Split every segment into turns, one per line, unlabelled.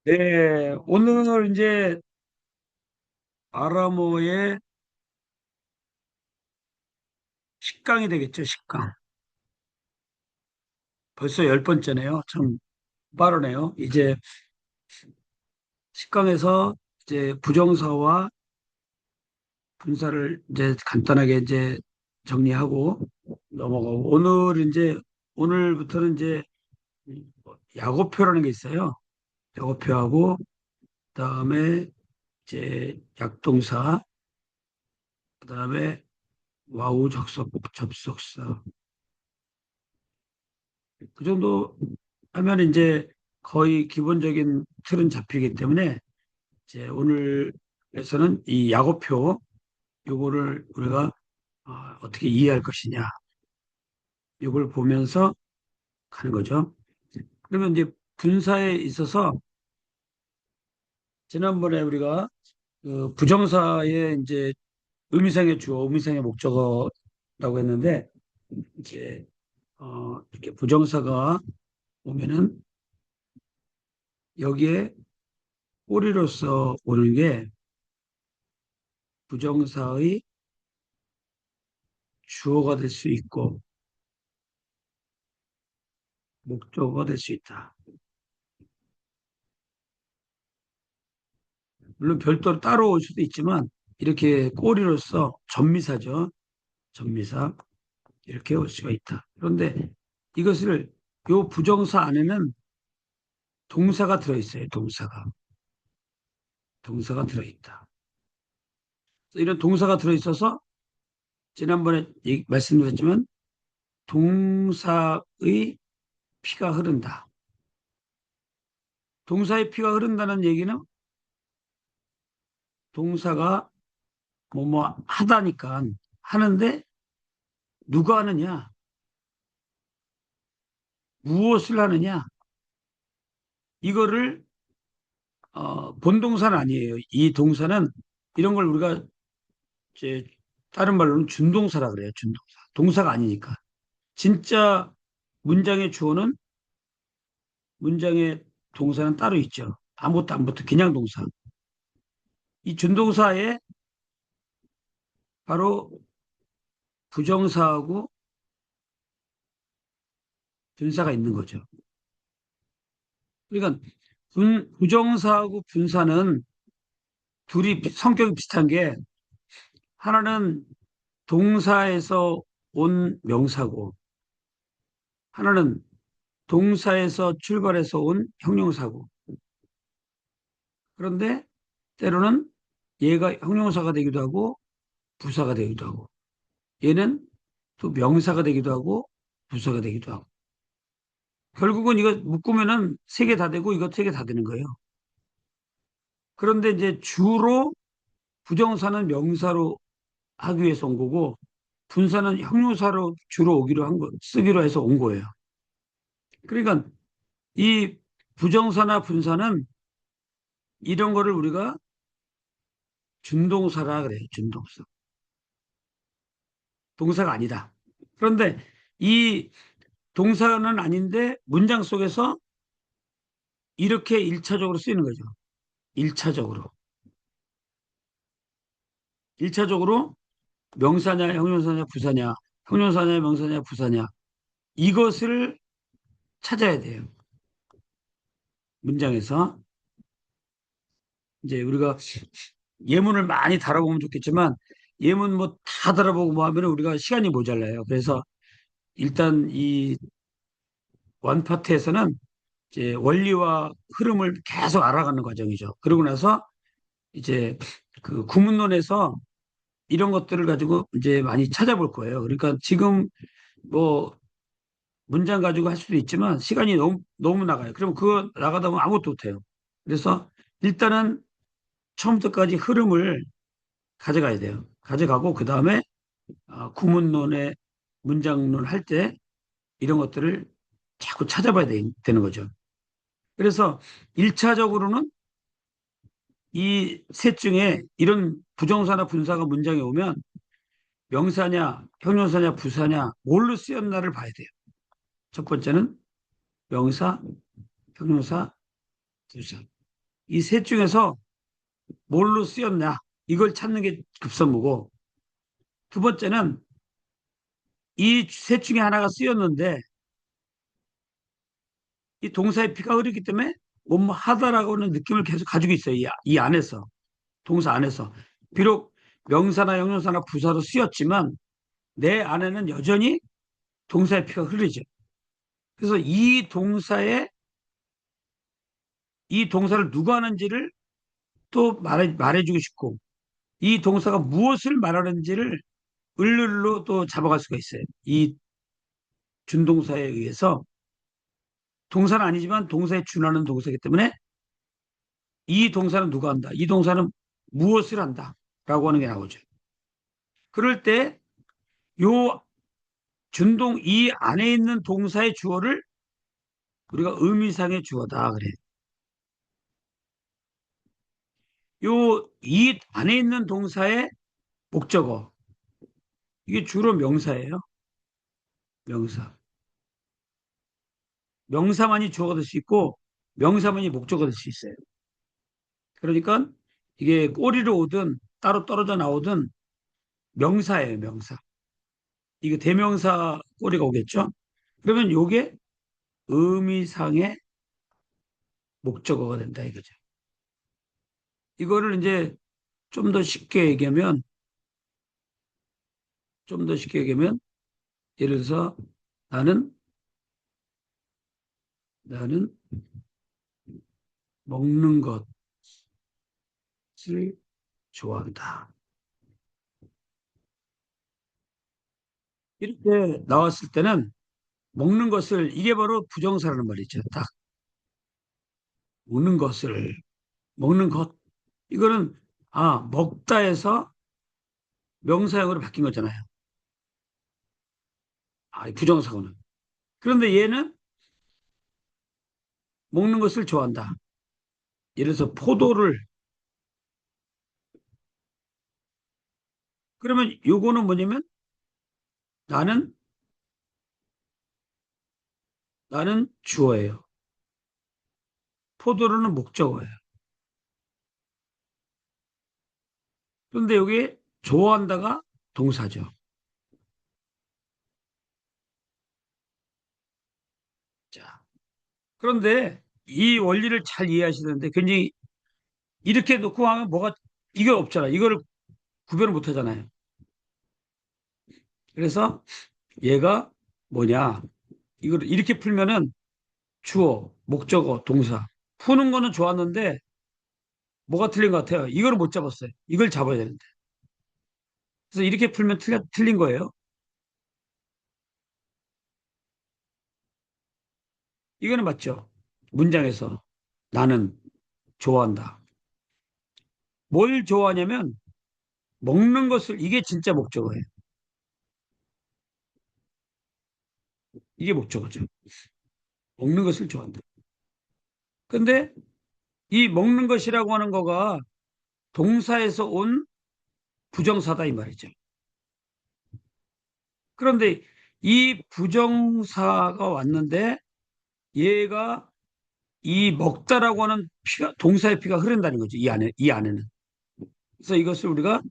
네, 오늘 이제 아라모의 식강이 되겠죠, 식강. 벌써 열 번째네요. 참 빠르네요. 이제 식강에서 이제 부정사와 분사를 이제 간단하게 이제 정리하고 넘어가고 오늘부터는 이제 약오표라는 게 있어요. 약오표하고 그다음에 이제 약동사, 그다음에 와우 접속사 그 정도 하면 이제 거의 기본적인 틀은 잡히기 때문에 이제 오늘에서는 이 약오표 요거를 우리가 어떻게 이해할 것이냐 요걸 보면서 가는 거죠. 그러면 이제 분사에 있어서 지난번에 우리가 그 부정사의 이제 의미상의 주어, 의미상의 목적어라고 했는데 이제 이렇게 부정사가 오면은 여기에 꼬리로서 오는 게 부정사의 주어가 될 수 있고 목적어가 될 수 있다. 물론 별도로 따로 올 수도 있지만 이렇게 꼬리로서 전미사죠. 전미사 이렇게 올 수가 있다. 그런데 이것을 요 부정사 안에는 동사가 들어있어요. 동사가 들어있다. 이런 동사가 들어있어서 지난번에 말씀드렸지만 동사의 피가 흐른다. 동사의 피가 흐른다는 얘기는 동사가 뭐뭐 하다니까 하는데 누가 하느냐, 무엇을 하느냐, 이거를 본동사는 아니에요. 이 동사는 이런 걸 우리가 이제 다른 말로는 준동사라 그래요. 준동사. 동사가 아니니까. 진짜 문장의 주어는 문장의 동사는 따로 있죠. 아무것도 안 붙어. 그냥 동사. 이 준동사에 바로 부정사하고 분사가 있는 거죠. 그러니까 부정사하고 분사는 둘이 성격이 비슷한 게 하나는 동사에서 온 명사고 하나는 동사에서 출발해서 온 형용사고. 그런데 때로는 얘가 형용사가 되기도 하고 부사가 되기도 하고 얘는 또 명사가 되기도 하고 부사가 되기도 하고 결국은 이거 묶으면은 세 개 다 되고 이거 세 개 다 되는 거예요. 그런데 이제 주로 부정사는 명사로 하기 위해서 온 거고 분사는 형용사로 주로 오기로 한 거, 쓰기로 해서 온 거예요. 그러니까 이 부정사나 분사는 이런 거를 우리가 준동사라 그래요. 준동사. 동사가 아니다. 그런데 이 동사는 아닌데 문장 속에서 이렇게 일차적으로 쓰이는 거죠. 일차적으로. 일차적으로 명사냐, 형용사냐, 부사냐, 형용사냐, 명사냐, 부사냐. 이것을 찾아야 돼요. 문장에서. 이제 우리가 예문을 많이 달아보면 좋겠지만 예문 뭐 다 달아보고 뭐 하면 우리가 시간이 모자라요. 그래서 일단 이 원파트에서는 이제 원리와 흐름을 계속 알아가는 과정이죠. 그러고 나서 이제 그 구문론에서 이런 것들을 가지고 이제 많이 찾아볼 거예요. 그러니까 지금 뭐 문장 가지고 할 수도 있지만 시간이 너무 나가요. 그러면 그거 나가다 보면 아무것도 못해요. 그래서 일단은 처음부터까지 흐름을 가져가야 돼요. 가져가고 그 다음에 구문론의 문장론 할 때 이런 것들을 자꾸 찾아봐야 되는 거죠. 그래서 1차적으로는 이 셋 중에 이런 부정사나 분사가 문장에 오면 명사냐, 형용사냐, 부사냐, 뭘로 쓰였나를 봐야 돼요. 첫 번째는 명사, 형용사, 부사. 이 셋 중에서 뭘로 쓰였냐? 이걸 찾는 게 급선무고, 두 번째는 이 셋 중에 하나가 쓰였는데 이 동사의 피가 흐르기 때문에 뭐뭐 하다라고 하는 느낌을 계속 가지고 있어요. 이 안에서, 동사 안에서. 비록 명사나 형용사나 부사로 쓰였지만 내 안에는 여전히 동사의 피가 흐르죠. 그래서 이 동사를 누가 하는지를 또 말해주고 싶고, 이 동사가 무엇을 말하는지를 을로 또 잡아갈 수가 있어요. 이 준동사에 의해서 동사는 아니지만 동사에 준하는 동사이기 때문에 이 동사는 누가 한다. 이 동사는 무엇을 한다. 라고 하는 게 나오죠. 그럴 때 요 이 안에 있는 동사의 주어를 우리가 의미상의 주어다. 그래. 요 이 안에 있는 동사의 목적어. 이게 주로 명사예요. 명사. 명사만이 주어가 될 수 있고 명사만이 목적어가 될 수 있어요. 그러니까 이게 꼬리로 오든 따로 떨어져 나오든 명사예요, 명사. 이거 대명사 꼬리가 오겠죠? 그러면 요게 의미상의 목적어가 된다 이거죠. 이거를 이제 좀 더 쉽게 얘기하면, 좀 더 쉽게 얘기하면, 예를 들어서 나는, 나는 먹는 것을 좋아한다. 이렇게 나왔을 때는 먹는 것을, 이게 바로 부정사라는 말이죠. 딱 먹는 것을, 먹는 것. 이거는, 먹다 해서 명사형으로 바뀐 거잖아요. 이 부정사고는. 그런데 얘는 먹는 것을 좋아한다. 예를 들어서 포도를, 그러면 요거는 뭐냐면 나는, 나는 주어예요. 포도로는 목적어예요. 그런데 여기 좋아한다가 동사죠. 자, 그런데 이 원리를 잘 이해하시는데 굉장히 이렇게 놓고 하면 뭐가, 이게 없잖아. 이거를 구별을 못 하잖아요. 그래서 얘가 뭐냐. 이걸 이렇게 풀면은 주어, 목적어, 동사. 푸는 거는 좋았는데 뭐가 틀린 것 같아요. 이거를 못 잡았어요. 이걸 잡아야 되는데. 그래서 이렇게 풀면 틀린 거예요. 이거는 맞죠. 문장에서 나는 좋아한다. 뭘 좋아하냐면 먹는 것을, 이게 진짜 목적어예요. 이게 목적어죠. 먹는 것을 좋아한다. 근데 이 먹는 것이라고 하는 거가 동사에서 온 부정사다 이 말이죠. 그런데 이 부정사가 왔는데 얘가 이 먹다라고 하는 피가, 동사의 피가 흐른다는 거죠. 이 안에는. 그래서 이것을 우리가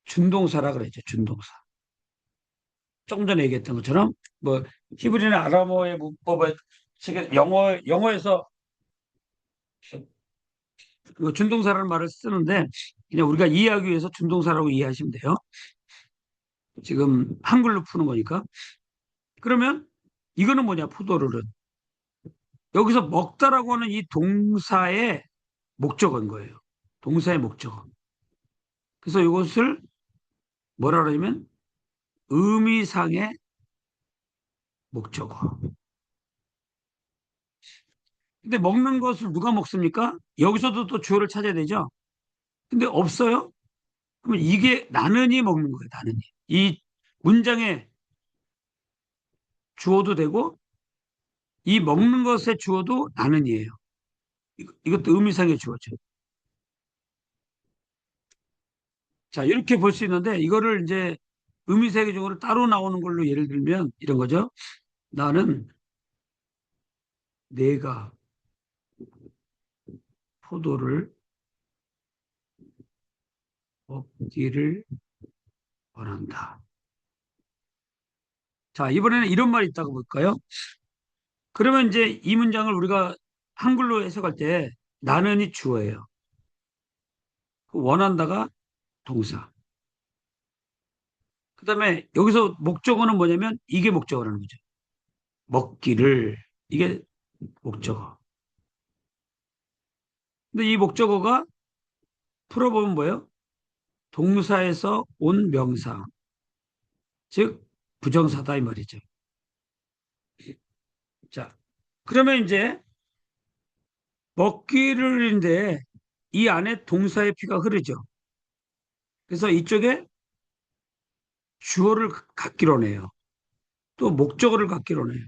준동사라 그러죠. 준동사. 조금 전에 얘기했던 것처럼 뭐 히브리나 아람어의 문법에 지금 영어에서 그 준동사라는 말을 쓰는데 그냥 우리가 이해하기 위해서 준동사라고 이해하시면 돼요. 지금 한글로 푸는 거니까. 그러면 이거는 뭐냐, 포도르는. 여기서 먹다라고 하는 이 동사의 목적어인 거예요. 동사의 목적어. 그래서 이것을 뭐라 그러냐면 의미상의 목적어. 근데 먹는 것을 누가 먹습니까? 여기서도 또 주어를 찾아야 되죠. 근데 없어요? 그러면 이게 나는이 먹는 거예요, 나는이. 이 문장의 주어도 되고 이 먹는 것의 주어도 나는이에요. 이것도 의미상의 주어죠. 자, 이렇게 볼 수 있는데 이거를 이제 의미세계적으로 따로 나오는 걸로 예를 들면 이런 거죠. 나는 내가 포도를 먹기를 원한다. 자, 이번에는 이런 말이 있다고 볼까요? 그러면 이제 이 문장을 우리가 한글로 해석할 때 나는이 주어예요. 원한다가 동사. 그다음에 여기서 목적어는 뭐냐면 이게 목적어라는 거죠. 먹기를 이게 목적어. 근데 이 목적어가 풀어보면 뭐예요? 동사에서 온 명사, 즉 부정사다 이 말이죠. 자, 그러면 이제 먹기를인데 이 안에 동사의 피가 흐르죠. 그래서 이쪽에 주어를 갖기로 해요. 또 목적어를 갖기로 해요.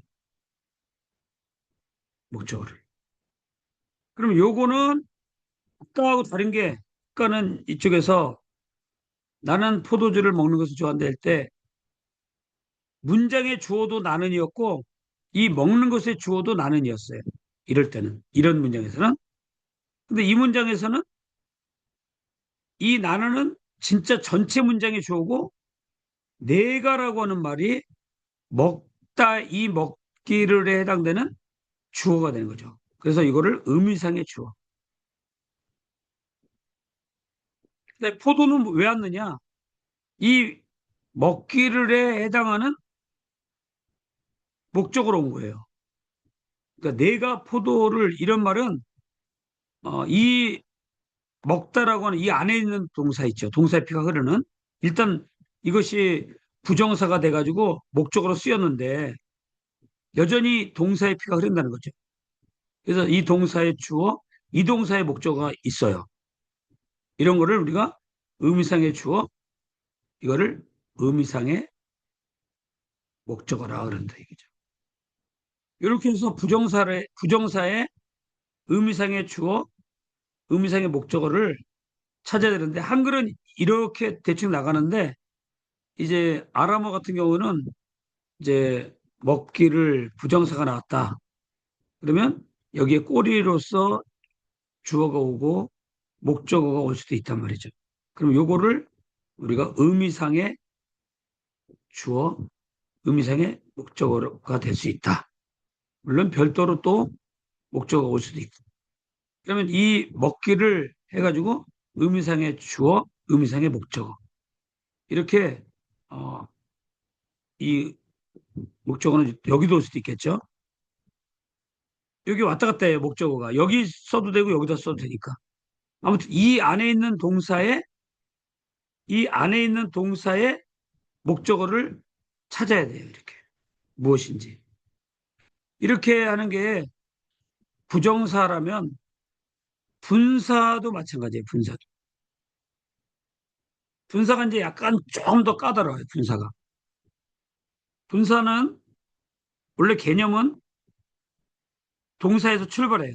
목적어를. 그럼 요거는 아까하고 다른 게 아까는 이쪽에서 나는 포도주를 먹는 것을 좋아한다 할 때 문장의 주어도 나는이었고 이 먹는 것의 주어도 나는이었어요. 이럴 때는 이런 문장에서는. 근데 이 문장에서는 이 나는은 진짜 전체 문장의 주어고 내가라고 하는 말이 먹다 이 먹기를에 해당되는 주어가 되는 거죠. 그래서 이거를 의미상의 주어. 근데 포도는 왜 왔느냐? 이 먹기를에 해당하는 목적으로 온 거예요. 그러니까 내가 포도를 이런 말은 이 먹다라고 하는 이 안에 있는 동사 있죠. 동사의 피가 흐르는 일단 이것이 부정사가 돼가지고 목적으로 쓰였는데 여전히 동사의 피가 흐른다는 거죠. 그래서 이 동사의 주어, 이 동사의 목적어가 있어요. 이런 거를 우리가 의미상의 주어, 이거를 의미상의 목적어라 그런다 얘기죠. 이렇게 해서 부정사의 의미상의 주어, 의미상의 목적어를 찾아야 되는데 한글은 이렇게 대충 나가는데 이제 아람어 같은 경우는 이제 먹기를 부정사가 나왔다. 그러면 여기에 꼬리로서 주어가 오고 목적어가 올 수도 있단 말이죠. 그럼 요거를 우리가 의미상의 주어, 의미상의 목적어가 될 수 있다. 물론 별도로 또 목적어가 올 수도 있고. 그러면 이 먹기를 해가지고 의미상의 주어, 의미상의 목적어. 이렇게, 이 목적어는 여기도 올 수도 있겠죠. 여기 왔다 갔다 해요, 목적어가. 여기 써도 되고 여기다 써도 되니까. 아무튼 이 안에 있는 동사의 목적어를 찾아야 돼요, 이렇게. 무엇인지. 이렇게 하는 게 부정사라면 분사도 마찬가지예요, 분사도. 분사가 이제 약간 좀 더 까다로워요, 분사가. 분사는 원래 개념은 동사에서 출발해요.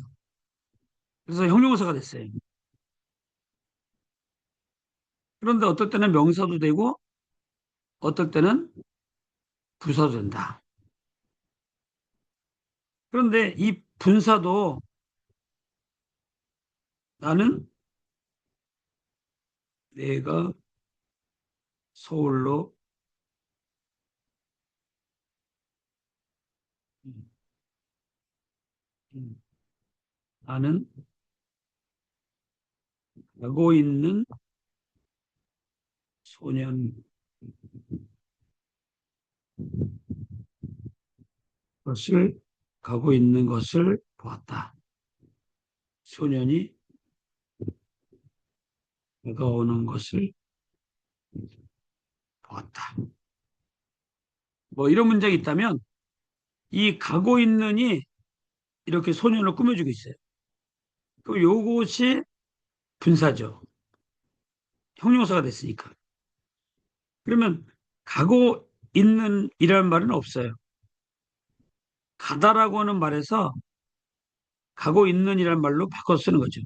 그래서 형용사가 됐어요. 그런데 어떨 때는 명사도 되고 어떨 때는 부사도 된다. 그런데 이 분사도 나는 내가 서울로 음, 음, 나는 가고 있는 소년 것을 가고 있는 것을 보았다. 소년이 다가오는 것을 보았다. 뭐 이런 문장이 있다면 이 가고 있는이 이렇게 소년을 꾸며주고 있어요. 그럼 요것이 분사죠. 형용사가 됐으니까. 그러면 가고 있는 이라는 말은 없어요. 가다라고 하는 말에서 가고 있는 이라는 말로 바꿔서 쓰는 거죠.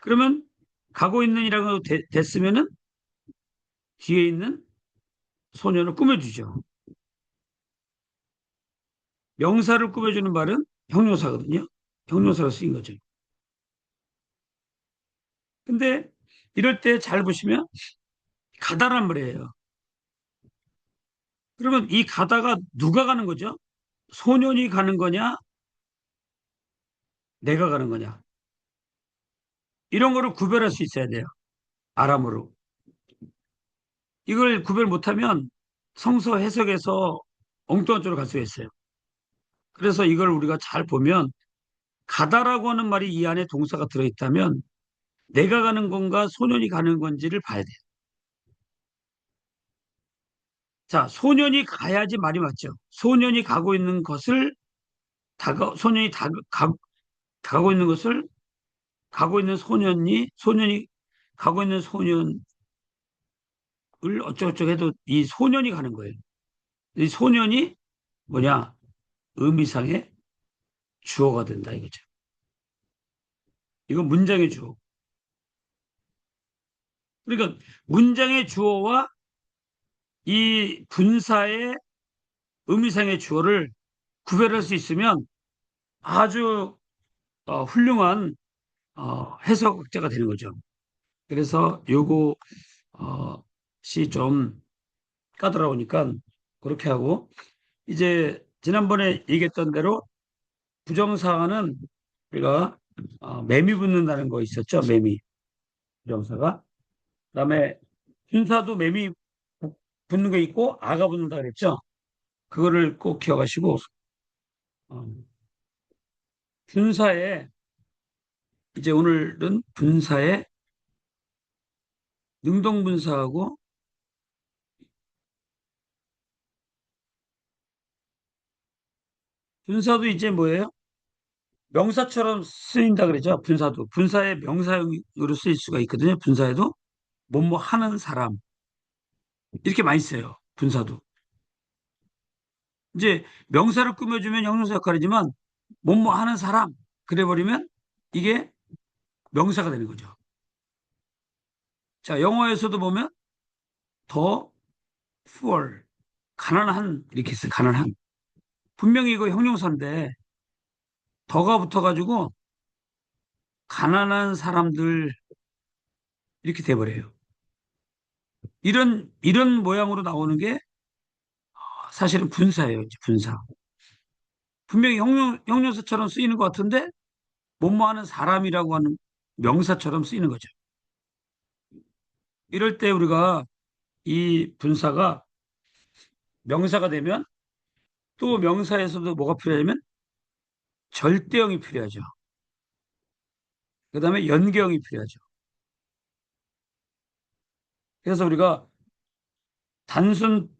그러면 가고 있는 이라고 됐으면은 뒤에 있는 소년을 꾸며주죠. 명사를 꾸며주는 말은 형용사거든요. 형용사로 쓰인 거죠. 근데 이럴 때 잘 보시면 가다란 말이에요. 그러면 이 가다가 누가 가는 거죠? 소년이 가는 거냐? 내가 가는 거냐? 이런 거를 구별할 수 있어야 돼요. 아람으로. 이걸 구별 못하면 성서 해석에서 엉뚱한 쪽으로 갈 수가 있어요. 그래서 이걸 우리가 잘 보면 가다라고 하는 말이 이 안에 동사가 들어있다면 내가 가는 건가 소년이 가는 건지를 봐야 돼요. 자, 소년이 가야지 말이 맞죠. 소년이 가고 있는 것을 소년이 가고 있는 것을 가고 있는 소년이 가고 있는 소년을 어쩌고저쩌고 해도 이 소년이 가는 거예요. 이 소년이 뭐냐? 의미상의 주어가 된다 이거죠. 이건 문장의 주어. 그러니까 문장의 주어와 이 분사의 의미상의 주어를 구별할 수 있으면 아주 훌륭한 해석자가 되는 거죠. 그래서 요거 시좀 까다로우니까 그렇게 하고 이제 지난번에 얘기했던 대로 부정사는 우리가 매미 붙는다는 거 있었죠. 매미 부정사가. 그다음에 분사도 매미 붙는 거 있고 아가 붙는다 그랬죠. 그거를 꼭 기억하시고 어, 분사에 이제 오늘은 분사에 능동분사하고 분사도 이제 뭐예요? 명사처럼 쓰인다 그러죠. 분사도. 분사의 명사형으로 쓰일 수가 있거든요. 분사에도 뭐뭐 하는 사람 이렇게 많이 써요. 분사도. 이제 명사를 꾸며주면 형용사 역할이지만 뭐뭐 하는 사람 그래버리면 이게 명사가 되는 거죠. 자, 영어에서도 보면 더 poor 가난한 이렇게 써요. 가난한. 분명히 이거 형용사인데 더가 붙어가지고 가난한 사람들 이렇게 돼버려요. 이런 모양으로 나오는 게 사실은 분사예요. 이제 분사. 분명히 형용사처럼 쓰이는 것 같은데 뭐뭐 하는 사람이라고 하는 명사처럼 쓰이는 거죠. 이럴 때 우리가 이 분사가 명사가 되면 또 명사에서도 뭐가 필요하냐면 절대형이 필요하죠. 그다음에 연계형이 필요하죠. 그래서 우리가 단순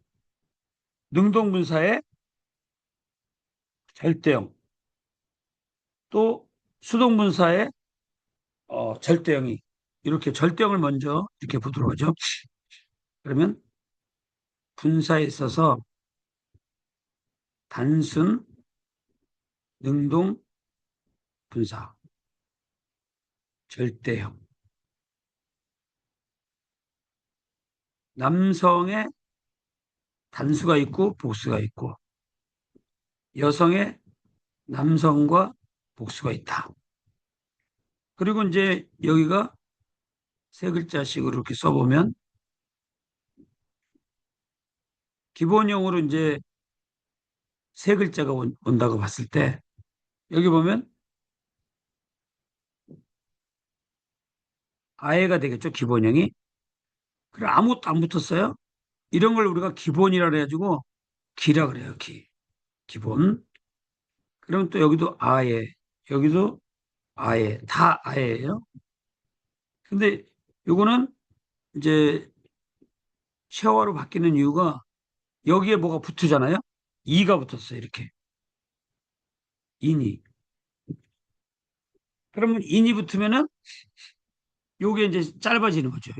능동분사의 절대형 또 수동분사의 절대형이 이렇게 절대형을 먼저 이렇게 보도록 하죠. 그러면 분사에 있어서 단순 능동 분사 절대형 남성의 단수가 있고 복수가 있고 여성의 남성과 복수가 있다. 그리고 이제 여기가 세 글자씩으로 이렇게 써보면 기본형으로 이제 세 글자가 온다고 봤을 때 여기 보면 아예가 되겠죠. 기본형이. 그래 아무것도 안 붙었어요. 이런 걸 우리가 기본이라 그래가지고 기라 그래요. 기본. 그럼 또 여기도 아예, 여기도 아예, 다 아예예요. 근데 요거는 이제 쉐어로 바뀌는 이유가 여기에 뭐가 붙으잖아요. 이가 붙었어요. 이렇게 인이. 그러면 인이 붙으면은 요게 이제 짧아지는 거죠.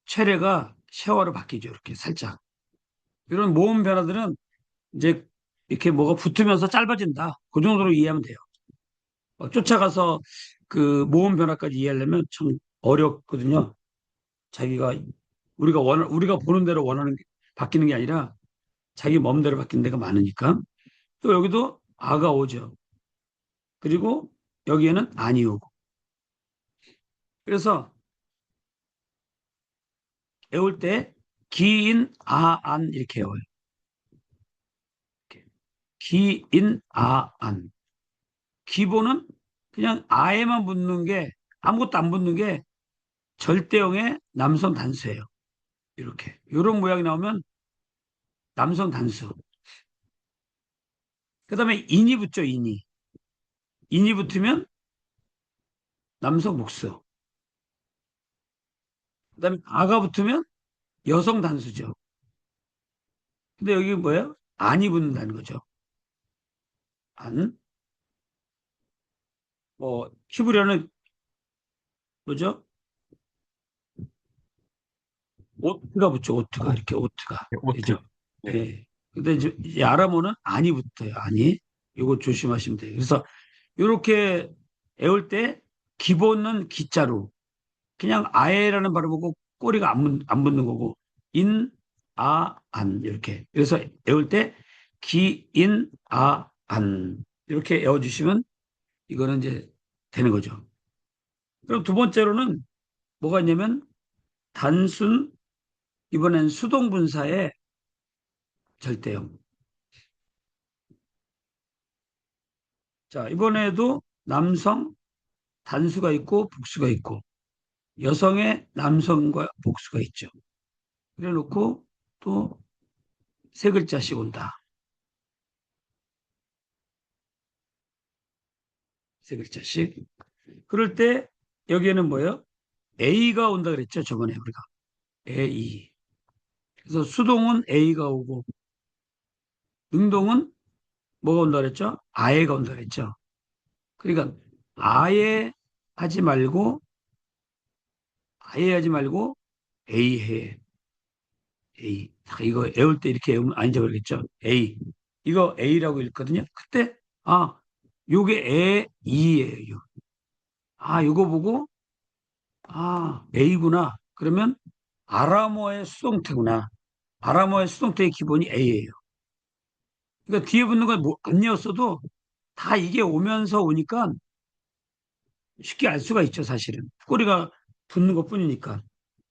체례가 쉐어로 바뀌죠. 이렇게 살짝. 이런 모음 변화들은 이제 이렇게 뭐가 붙으면서 짧아진다. 그 정도로 이해하면 돼요. 쫓아가서 그 모음 변화까지 이해하려면 참 어렵거든요. 자기가 우리가 보는 대로 원하는 게 바뀌는 게 아니라 자기 마음대로 바뀌는 데가 많으니까. 또 여기도 아가 오죠. 그리고 여기에는 안이 오고. 그래서 외울 때 기인, 아, 안 이렇게 외워요. 이렇게. 기인, 아, 안. 기본은 그냥 아에만 붙는 게 아무것도 안 붙는 게 절대형의 남성 단수예요. 이렇게. 이런 모양이 나오면 남성 단수. 그다음에 인이 붙죠, 인이. 인이 붙으면 남성 복수. 그다음에 아가 붙으면 여성 단수죠. 근데 여기 뭐예요? 안이 붙는다는 거죠. 안. 뭐 히브리어는 뭐죠? 오트가 붙죠. 오트가 이렇게 오트가.
네, 오트.
그죠?
네.
예. 근데 이제 이 아람어는 안이 붙어요. 안이. 이거 조심하시면 돼요. 그래서 이렇게 외울 때 기본은 기자로 그냥 아에라는 발음하고 꼬리가 안 붙는 거고 인, 아, 안 이렇게. 그래서 외울 때 기, 인, 아, 안 이렇게 외워주시면 이거는 이제 되는 거죠. 그럼 두 번째로는 뭐가 있냐면 단순 이번엔 수동분사의 절대형. 자, 이번에도 남성 단수가 있고 복수가 있고 여성의 남성과 복수가 있죠. 그래 놓고 또 세 글자씩 온다. 세 글자씩. 그럴 때 여기에는 뭐예요? A가 온다 그랬죠. 저번에 우리가. A. 그래서 수동은 A가 오고 능동은 뭐가 온다 그랬죠? 아예가 온다 그랬죠. 그러니까 아예 하지 말고 아예 하지 말고 A 해. A. 자, 이거 외울 때 이렇게 외우면 안 잊어버리겠죠? A. 이거 A라고 읽거든요. 그때, 아, 요게 에, E예요. 아, 요거 보고, 아, A구나. 그러면 아람어의 수동태구나. 아람어의 수동태의 기본이 A예요. 그러니까 뒤에 붙는 건 뭐, 안 외웠어도 다 이게 오면서 오니까 쉽게 알 수가 있죠, 사실은. 꼬리가 붙는 것 뿐이니까.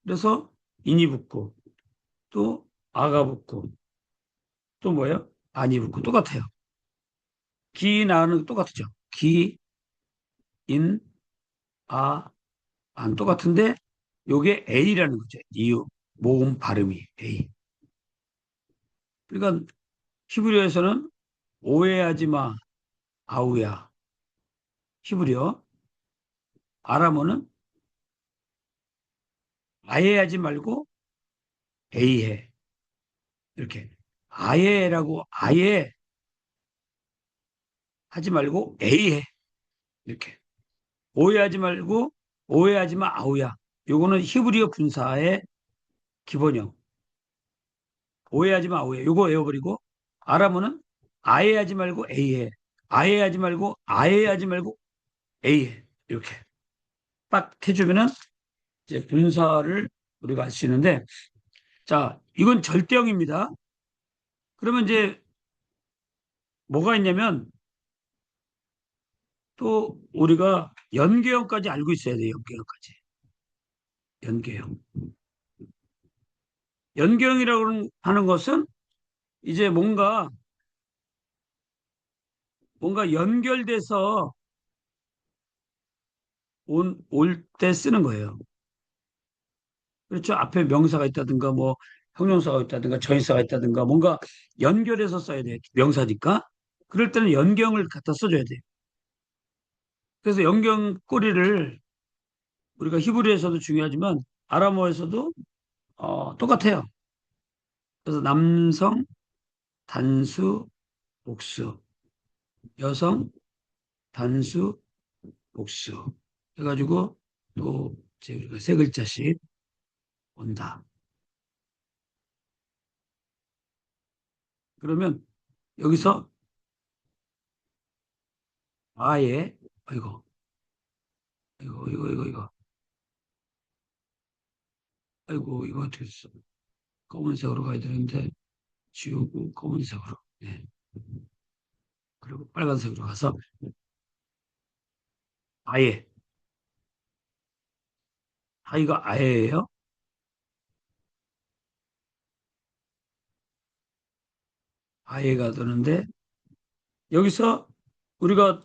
그래서 인이 붙고, 또 아가 붙고, 또 뭐예요? 안이 붙고, 똑같아요. 기, 나는 똑같죠. 기, 인, 아, 안 똑같은데 요게 A라는 거죠. 이유, 모음 발음이 A. 그러니까 히브리어에서는 오해하지 마, 아우야. 히브리어. 아람어는 아예 하지 말고 A 해. 이렇게. 아예라고 아예 하지 말고 A 해. 이렇게. 오해하지 말고 오해하지 마, 아우야. 요거는 히브리어 분사의 기본형. 오해하지 마, 오해. 요거 외워버리고, 아람어는 아예 하지 말고 에이 해. 아예 하지 말고, 아예 하지 말고, 에이 해. 이렇게 딱 해주면은 이제 분사를 우리가 알 수 있는데, 자, 이건 절대형입니다. 그러면 이제 뭐가 있냐면, 또 우리가 연계형까지 알고 있어야 돼요, 연계형까지. 연계형. 연계형이라고 하는 것은 이제 뭔가 연결돼서 올 때 쓰는 거예요. 그렇죠. 앞에 명사가 있다든가 뭐 형용사가 있다든가 전치사가 있다든가 뭔가 연결해서 써야 돼. 명사니까. 그럴 때는 연경을 갖다 써줘야 돼. 그래서 연경 꼬리를 우리가 히브리에서도 중요하지만 아람어에서도 똑같아요. 그래서 남성 단수 복수, 여성 단수 복수 해가지고 또 이제 우리가 세 글자씩 온다. 그러면 여기서 아예 이거 이거 아이고, 이거 어떻게 됐어? 검은색으로 가야 되는데, 지우고 검은색으로. 네. 그리고 빨간색으로 가서, 아예. 아, 이거 아예예요? 아예가 되는데 여기서 우리가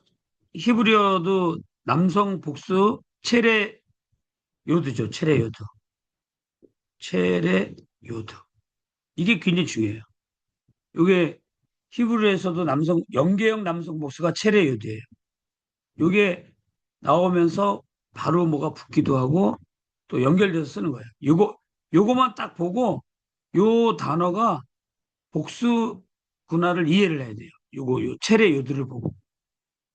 히브리어도 남성 복수 체레 요드죠. 체레 요드. 체레 요드. 이게 굉장히 중요해요. 이게 히브리어에서도 남성 영계형 남성 복수가 체레 요드예요. 이게 나오면서 바로 뭐가 붙기도 하고 또 연결돼서 쓰는 거예요. 요거만 딱 보고 요 단어가 복수구나를 이해를 해야 돼요. 요 체레 요드를 보고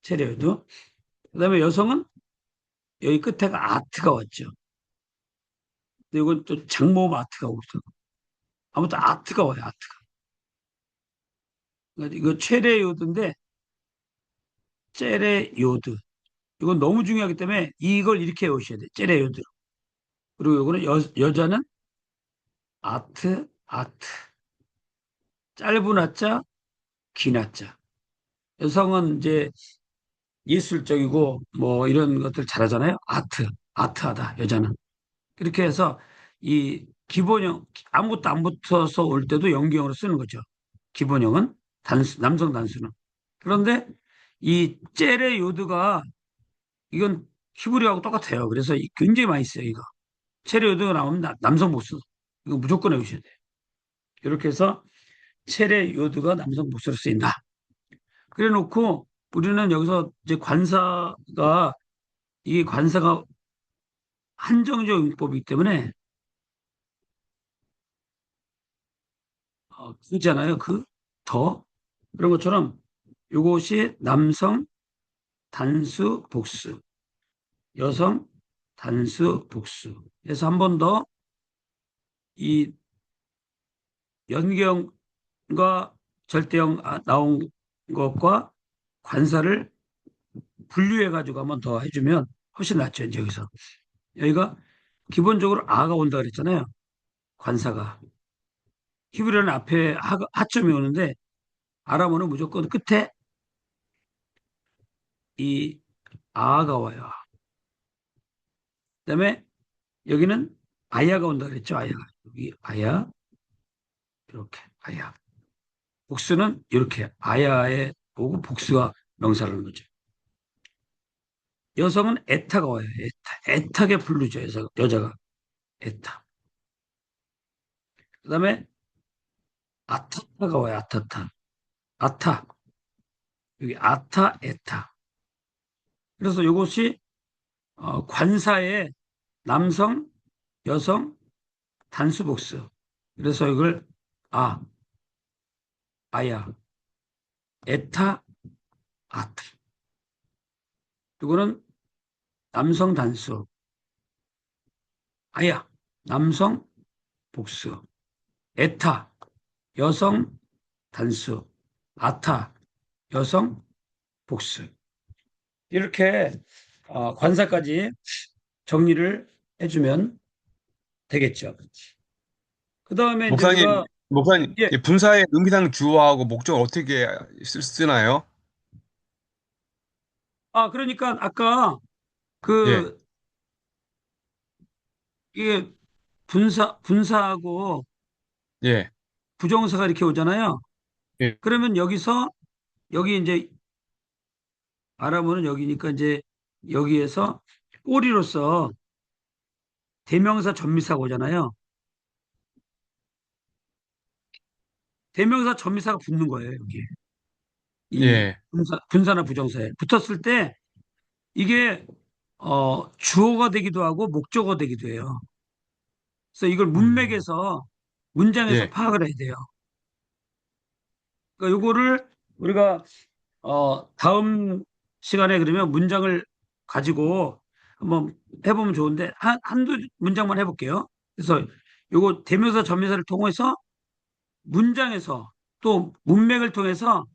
체레 요드. 그다음에 여성은 여기 끝에가 아트가 왔죠. 근데 이건 또 장모음 아트가 없어. 아무튼 아트가 와요. 아트가. 그러니까 이거 체레 요드인데 체레 요드. 이건 너무 중요하기 때문에 이걸 이렇게 외우셔야 돼요. 체레 요드. 그리고 이거는 여자는 아트 아트. 짧은 아자, 긴 아자. 여성은 이제 예술적이고 뭐 이런 것들 잘하잖아요. 아트하다 여자는. 그렇게 해서 이 기본형 아무것도 안 붙어서 올 때도 연기형으로 쓰는 거죠. 기본형은 남성 단수는. 그런데 이 젤의 요드가 이건 히브리어하고 똑같아요. 그래서 굉장히 많이 써요. 이거 체레 요드가 나오면 남성 복수 이거 무조건 외우셔야 돼요. 이렇게 해서 체레 요드가 남성 복수로 쓰인다. 그래 놓고 우리는 여기서 이제 관사가 한정적 용법이기 때문에 그잖아요. 더 그런 것처럼 이것이 남성 단수 복수, 여성 단수 복수. 그래서 한 번 더 이 연경과 절대형 나온 것과 관사를 분류해 가지고 한 번 더 해주면 훨씬 낫죠. 이제 여기가 기본적으로 아가 온다 그랬잖아요. 관사가 히브리어는 앞에 하점이 오는데 아람어는 무조건 끝에 이 아가 와요. 그다음에 여기는 아야가 온다 그랬죠. 아야가 여기 아야 이렇게 아야. 복수는 이렇게 아야에 오고 복수가 명사라는 거죠. 여성은 에타가 와요. 애타게 부르죠. 여자가 에타. 그다음에 아타타가 와요. 아타타. 아타 여기 아타 에타. 그래서 이것이 관사의 남성, 여성, 단수 복수. 그래서 이걸 아, 아야, 에타, 아트. 이거는 남성 단수, 아야, 남성 복수, 에타, 여성 단수, 아타, 여성 복수. 이렇게 관사까지 정리를 해주면 되겠죠. 그 다음에 이제
목사님,
우리가
목사님,
예,
이 분사의 의미상 주어하고 목적을 어떻게 쓰나요?
그러니까 아까
예,
그 이게 분사하고
예,
부정사가 이렇게 오잖아요.
예,
그러면 여기 이제 아람어는 여기니까 이제 여기에서 꼬리로서 대명사 전미사가 오잖아요. 대명사 전미사가 붙는 거예요, 여기. 이
예,
분사나 부정사에 붙었을 때 이게 주어가 되기도 하고 목적어가 되기도 해요. 그래서 이걸
음,
문맥에서 문장에서
예,
파악을 해야 돼요. 그러니까 요거를 우리가 다음 시간에 그러면 문장을 가지고 한번 해보면 좋은데 한두 문장만 해볼게요. 그래서 요거 대명사 전미사를 통해서 문장에서 또 문맥을 통해서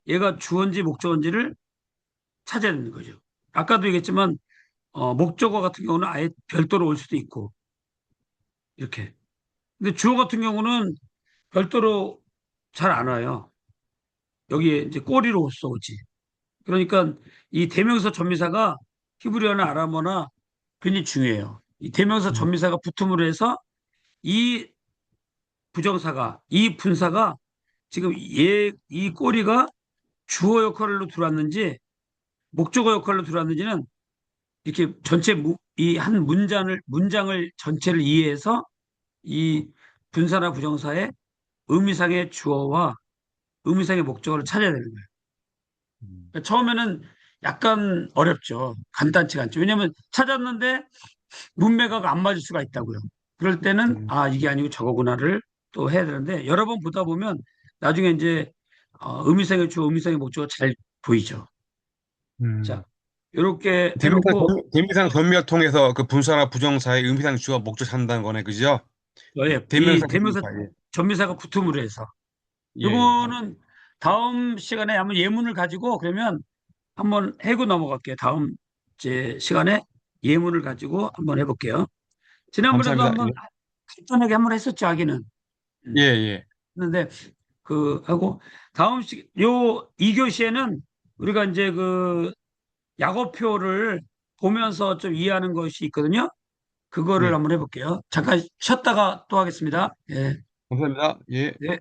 얘가 주어인지 목적어인지를 찾아야 되는 거죠. 아까도 얘기했지만 목적어 같은 경우는 아예 별도로 올 수도 있고 이렇게. 근데 주어 같은 경우는 별도로 잘 안 와요. 여기에 이제 꼬리로 쏘지. 그러니까 이 대명사 전미사가 히브리어나 아람어나 굉장히 중요해요. 이 대명사
음,
전미사가 붙음으로 해서 이 부정사가, 이 분사가 지금 이 꼬리가 주어 역할로 들어왔는지 목적어 역할로 들어왔는지는 이렇게 전체 이 한 문장을 전체를 이해해서 이 분사나 부정사의 의미상의 주어와 의미상의 목적어를 찾아야 되는 거예요.
음,
그러니까 처음에는 약간 어렵죠. 간단치가 않죠. 왜냐하면 찾았는데 문맥하고 안 맞을 수가 있다고요. 그럴 때는
음,
아 이게 아니고 저거구나를 또 해야 되는데 여러 번 보다 보면 나중에 이제 의미상의 주어, 의미상의 목적어 잘 보이죠.
음.
자, 이렇게 해놓고
대명사 전미를 통해서 그 분사나 부정사의 의미상 주어 목적 찾는다는 거네, 그죠?
이
대명사
대명사
전미사.
전미사가 붙음으로 해서
예, 예.
이거는 다음 시간에 한번 예문을 가지고 그러면 한번 해고 넘어갈게요. 다음 제 시간에 예문을 가지고 한번 해볼게요. 지난번에도
감사합니다.
한번
예,
간단하게 한번 했었죠, 하기는.
예.
음.
예.
근데 그 하고 다음 요 2교시에는 우리가 이제 그 약어표를 보면서 좀 이해하는 것이 있거든요. 그거를
예.
한번 해볼게요. 잠깐 쉬었다가 또 하겠습니다. 예.
감사합니다. 예.
네.